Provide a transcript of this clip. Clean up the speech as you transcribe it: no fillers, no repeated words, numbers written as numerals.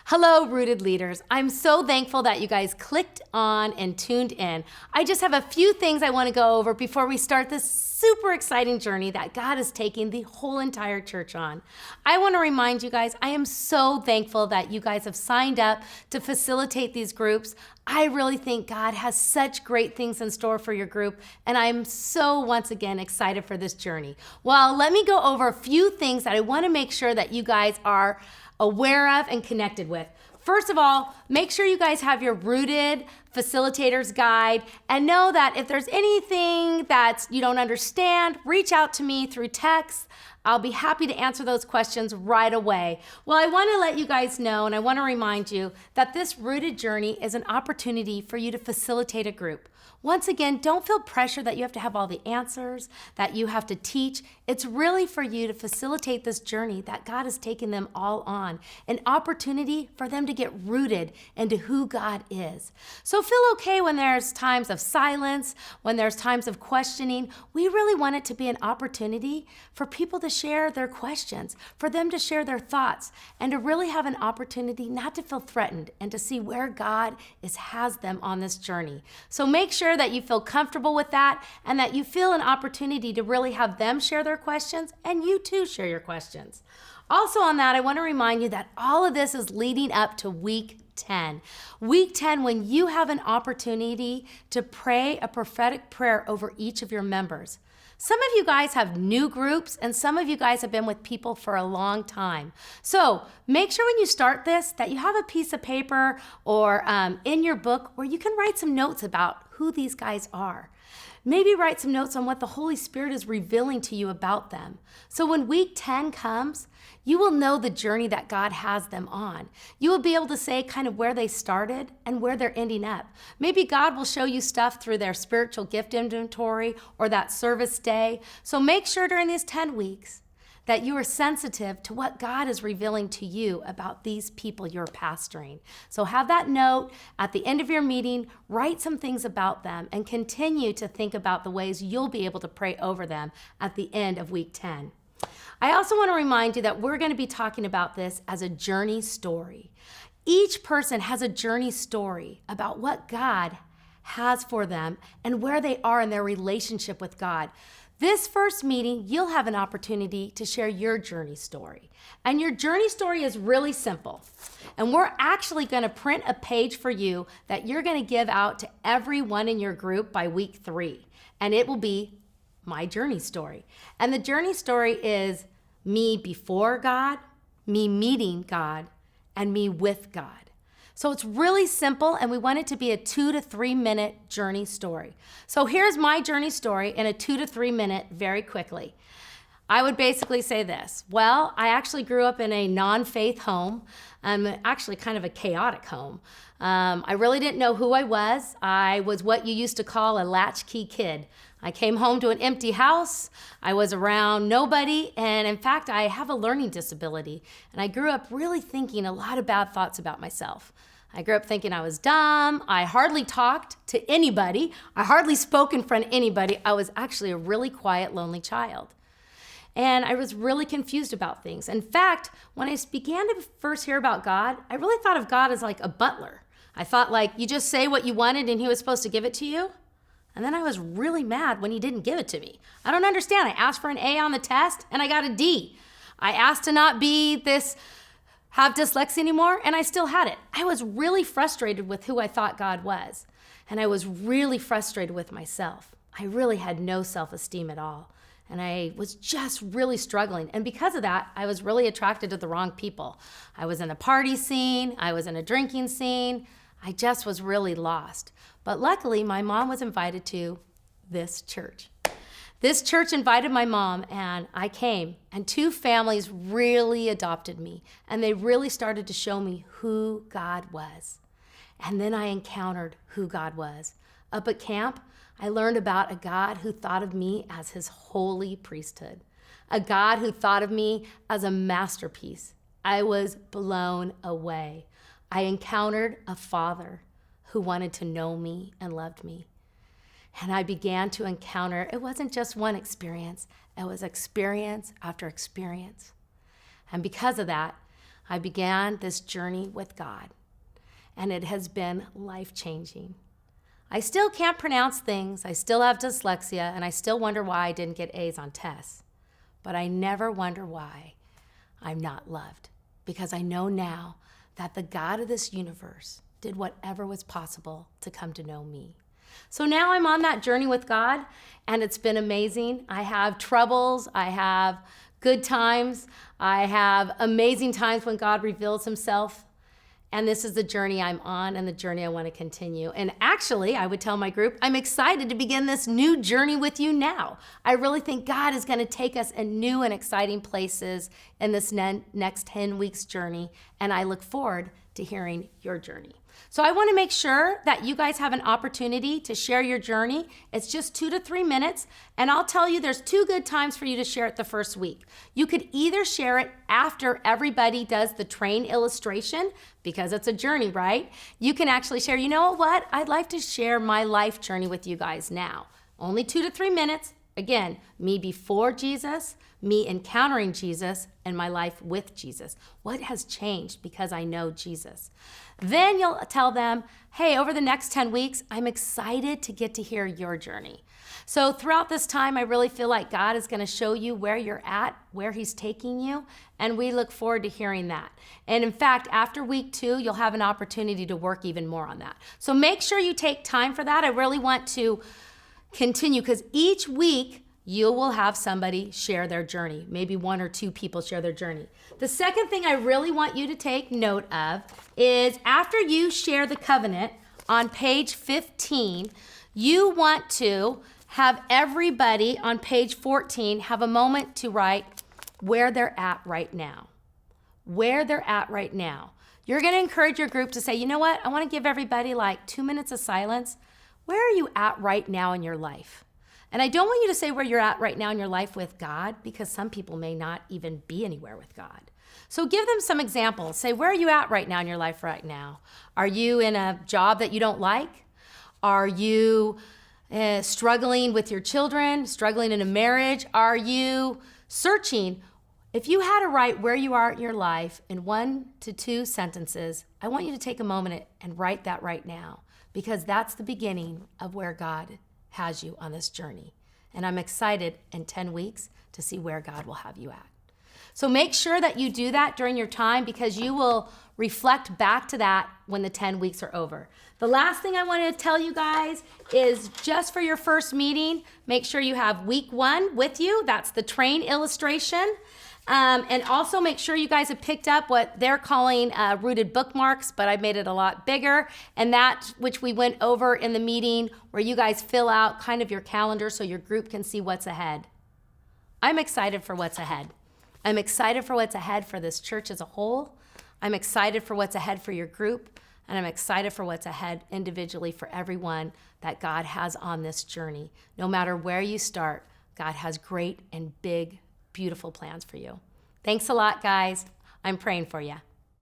Hello, Rooted Leaders. I'm so thankful that you guys clicked on and tuned in. I just have a few things I want to go over before we start this super exciting journey that God is taking the whole entire church on. I want to remind you guys, I am so thankful that you guys have signed up to facilitate these groups. I really think God has such great things in store for your group, and I'm so, once again, excited for this journey. Well, let me go over a few things that I want to make sure that you guys are aware of and connected with. First of all, make sure you guys have your Rooted Facilitators Guide, and know that if there's anything that you don't understand, reach out to me through text. I'll be happy to answer those questions right away. Well, I want to let you guys know, and I want to remind you that this Rooted journey is an opportunity for you to facilitate a group. Once again, don't feel pressure that you have to have all the answers, that you have to teach. It's really for you to facilitate this journey that God has taken them all on, an opportunity for them to get rooted into who God is. So feel okay when there's times of silence, when there's times of questioning. We really want it to be an opportunity for people to share their questions, for them to share their thoughts, and to really have an opportunity not to feel threatened and to see where God has them on this journey. So make sure that you feel comfortable with that and that you feel an opportunity to really have them share their questions and you too share your questions. Also on that, I want to remind you that all of this is leading up to week 10. Week 10, when you have an opportunity to pray a prophetic prayer over each of your members. Some of you guys have new groups, and some of you guys have been with people for a long time. So make sure when you start this that you have a piece of paper or in your book where you can write some notes about who these guys are. Maybe write some notes on what the Holy Spirit is revealing to you about them. So when week 10 comes, you will know the journey that God has them on. You will be able to say kind of where they started and where they're ending up. Maybe God will show you stuff through their spiritual gift inventory or that service day. So make sure during these 10 weeks that you are sensitive to what God is revealing to you about these people you're pastoring. So have that note at the end of your meeting, write some things about them, and continue to think about the ways you'll be able to pray over them at the end of week 10. I also want to remind you that we're going to be talking about this as a journey story. Each person has a journey story about what God has for them and where they are in their relationship with God. This first meeting, you'll have an opportunity to share your journey story. And your journey story is really simple. And we're actually going to print a page for you that you're going to give out to everyone in your group by week 3. And it will be my journey story. And the journey story is me before God, me meeting God, and me with God. So it's really simple, and we want it to be a 2 to 3 minute journey story. So here's my journey story in a 2 to 3 minute very quickly. I would basically say this. Well, I actually grew up in a non-faith home, actually kind of a chaotic home. I really didn't know who I was. I was what you used to call a latchkey kid. I came home to an empty house. I was around nobody. And in fact, I have a learning disability. And I grew up really thinking a lot of bad thoughts about myself. I grew up thinking I was dumb. I hardly talked to anybody. I hardly spoke in front of anybody. I was actually a really quiet, lonely child. And I was really confused about things. In fact, when I began to first hear about God, I really thought of God as like a butler. I thought like you just say what you wanted and he was supposed to give it to you. And then I was really mad when he didn't give it to me. I don't understand. I asked for an A on the test and I got a D. I asked to not have dyslexia anymore, and I still had it. I was really frustrated with who I thought God was. And I was really frustrated with myself. I really had no self-esteem at all. And I was just really struggling. And because of that, I was really attracted to the wrong people. I was in a party scene. I was in a drinking scene. I just was really lost. But luckily, my mom was invited to this church. This church invited my mom, and I came, and 2 families really adopted me, and they really started to show me who God was. And then I encountered who God was. Up at camp, I learned about a God who thought of me as his holy priesthood, a God who thought of me as a masterpiece. I was blown away. I encountered a Father who wanted to know me and loved me. And I began to encounter, it wasn't just one experience, it was experience after experience. And because of that, I began this journey with God, and it has been life-changing. I still can't pronounce things, I still have dyslexia, and I still wonder why I didn't get A's on tests. But I never wonder why I'm not loved, because I know now that the God of this universe did whatever was possible to come to know me. So now I'm on that journey with God, and it's been amazing. I have troubles, I have good times, I have amazing times when God reveals himself. And this is the journey I'm on and the journey I want to continue. And actually, I would tell my group, I'm excited to begin this new journey with you now. I really think God is going to take us in new and exciting places in this next 10 weeks journey. And I look forward to hearing your journey. So I want to make sure that you guys have an opportunity to share your journey. It's just 2 to 3 minutes. And I'll tell you, there's 2 good times for you to share it the first week. You could either share it after everybody does the train illustration, because it's a journey, right? You can actually share, you know what? I'd like to share my life journey with you guys now. Only 2 to 3 minutes. Again, me before Jesus, me encountering Jesus, and my life with Jesus. What has changed because I know Jesus? Then you'll tell them, hey, over the next 10 weeks, I'm excited to get to hear your journey. So throughout this time, I really feel like God is going to show you where you're at, where he's taking you, and we look forward to hearing that. And in fact, after week 2, you'll have an opportunity to work even more on that. So make sure you take time for that. I really want to continue, because each week you will have somebody share their journey. Maybe 1 or 2 people share their journey. The second thing I really want you to take note of is after you share the covenant on page 15, you want to have everybody on page 14 have a moment to write where they're at right now. Where they're at right now. You're going to encourage your group to say, you know what? I want to give everybody like 2 minutes of silence. Where are you at right now in your life? And I don't want you to say where you're at right now in your life with God, because some people may not even be anywhere with God. So give them some examples. Say, where are you at right now in your life right now? Are you in a job that you don't like? Are you struggling with your children, struggling in a marriage? Are you searching? If you had to write where you are in your life in 1 to 2 sentences, I want you to take a moment and write that right now, because that's the beginning of where God has you on this journey. And I'm excited in 10 weeks to see where God will have you at. So make sure that you do that during your time, because you will reflect back to that when the 10 weeks are over. The last thing I want to tell you guys is just for your first meeting, make sure you have week 1 with you. That's the train illustration. And also make sure you guys have picked up what they're calling rooted bookmarks, but I made it a lot bigger. And that which we went over in the meeting, where you guys fill out kind of your calendar so your group can see what's ahead. I'm excited for what's ahead. I'm excited for what's ahead for this church as a whole. I'm excited for what's ahead for your group. And I'm excited for what's ahead individually for everyone that God has on this journey. No matter where you start, God has great and big, beautiful plans for you. Thanks a lot, guys. I'm praying for you.